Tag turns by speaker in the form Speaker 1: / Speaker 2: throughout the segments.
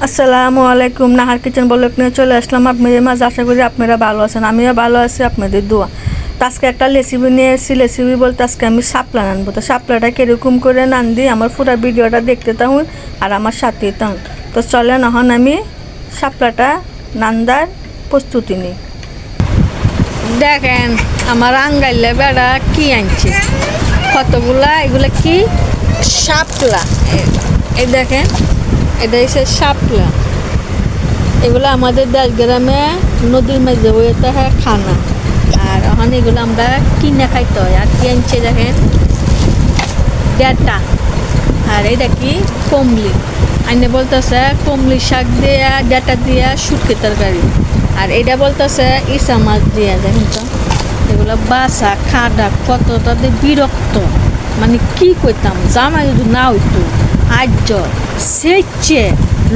Speaker 1: আসসালামু আলাইকুম। Nahar kitchen blog নিয়ে চলে আসলাম আপনাদের মাঝে। আশা করি আপনারা ভালো আছেন, আমিও ভালো আছি, আপনাদের দোয়া। তো আজকে একটা রেসিপি নিয়ে এসেছি। রেসিপি বলতে আজকে আমি শাপলা রানবো। তো শাপলাটা কীরকম করে রান্ধি আমার পুরো ভিডিওটা দেখতে থাকুন আর আমার সাথেই থাকুন। তো চলেন এখন আমি শাপলাটা রান্নার প্রস্তুতি নিই। দেখেন আমার আঙ্গাইলে বেড়া কি আনছে, কতগুলা, এগুলো কি শাপলা। এই দেখেন, এটা হচ্ছে শাপলা। এগুলো আমাদের দেশ গ্রামে নদীর মাঝে হয়ে থাকে খানা, আর এখন এগুলো আমরা কিনে খাইতে হয়। আর কি আনছে দেখেন, ডেটা। আর এটা কি কমলি, আইনে বলতেছে কমলি শাক দিয়া ডেটা দিয়া শুটকি তরকারি। আর এটা বলতেছে ইসা মাছ দিয়া। দেখেন তো এগুলো বাসা খাডা কতটা বিরক্ত, মানে কি করতাম জামা যদি না হইতো আজ সেচে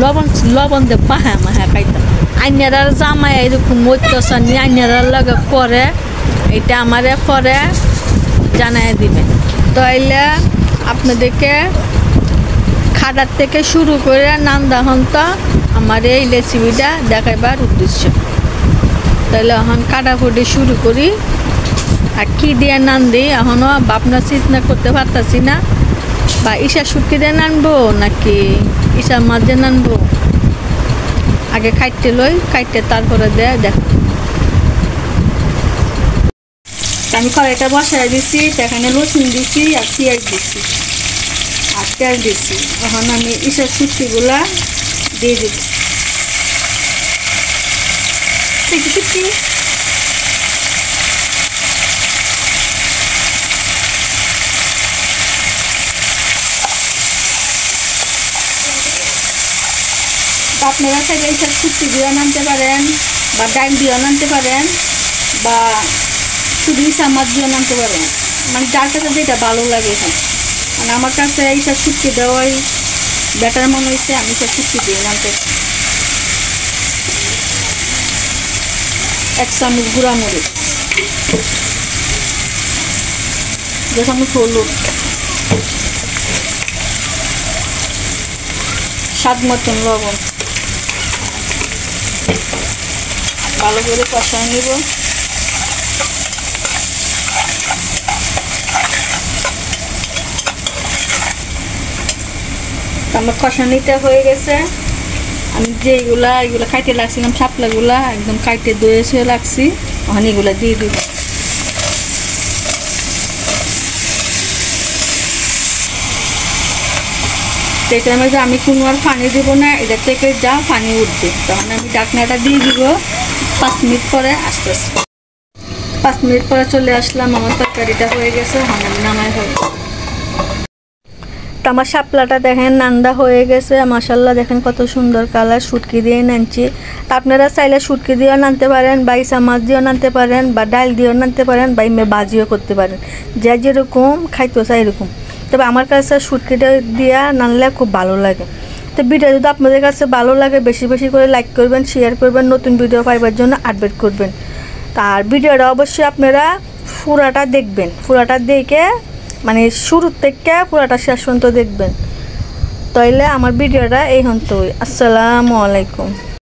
Speaker 1: লবণ দিয়ে মাহা মাহা খাইতাম। আইনার জামাই এরকম মধ্যসানি আইনার লগে করে, এটা আমারে পরে জানাই দিবেন। তাইলে আপনাদেরকে খাডার থেকে শুরু করে নান্দা হন্ত আমার এই রেসিপিটা দেখাইবার উদ্দেশ্য। তাহলে এখন কাটাকুটি শুরু করি। আর কী দিয়ে নান দিই এখনও ভাবনা চিন্তা করতে পারতাছি না, বা ইসা শুটকি দিয়ে নানবো নাকি ইসা মাছ দিয়ে নানবো। আগে খাইতে লই, খাইতে তারপরে দেখ। আমি কড়াইটা বসাই দিছি, সেখানে রসুন দিছি আর পেঁয়াজ দিছি আর তেল দিছি। এখন আমি ইসা শুটকিগুলা দিয়ে দিব। আপনারা চাইলে এইসব শুটকি দিয়েও নানতে পারেন, বা ডাল দিয়েও নানতে পারেন, বা শুধু ইসা মাছ দিয়েও নানতে পারেন, মানে যার কাছে যেটা ভালো লাগে। মানে আমার কাছে এইসব শুটকি দেওয়াই বেটার মনে হয়েছে, আমি সব শুটকি দিয়ে নানতে। 1 চামচ গুঁড়া মরিচ, 2 চামচ হলুদ, স্বাদ মতন লবণ, ভালো করে কষায় নেব। আমার কষানিটা হয়ে গেছে। আমি যেগুলা এগুলো কাইটে রাখছিলাম শাপলাগুলা একদম কাইটে ধুয়ে রাখছি, এখন এগুলো দিয়ে দিব। এটা আমি যে আমি কোনো আর পানি দিব না, এটা থেকে যা পানি উঠবে। তখন আমি ঢাকনাটা দিয়ে দিব। 5 মিনিট পরে আস্তে আস্তে 5 মিনিট পরে চলে আসলাম। আমার তরকারিটা হয়ে গেছে, এখন আমি নামাই হবে। তো আমার শাপলাটা দেখেন নান্দা হয়ে গেছে, মাশাআল্লাহ। দেখেন কত সুন্দর কালার, শুটকি দিয়ে নানছি। তা আপনারা চাইলে শুটকি দিয়েও নানতে পারেন, বা ইসা মাছ দিয়েও নানতে পারেন, বা ডাল দিয়েও নানতে পারেন, বা ভাজিও করতে পারেন, যে যেরকম খাইতে চাই এরকম। তবে আমার কাছে শুটকিটা দিয়ে নানলে খুব ভালো লাগে। তো ভিডিও যদি আপনাদের কাছে ভালো লাগে বেশি বেশি করে লাইক করবেন, শেয়ার করবেন, নতুন ভিডিও পাইবার জন্য আপডেট করবেন। আর ভিডিওটা অবশ্যই আপনারা পুরাটা দেখবেন, পুরাটা দেখে মানে শুরুর থেকে পুরাটা শেষ পর্যন্ত দেখবেন। তাইলে আমার ভিডিওটা এই হন্তই। আসসালামু আলাইকুম।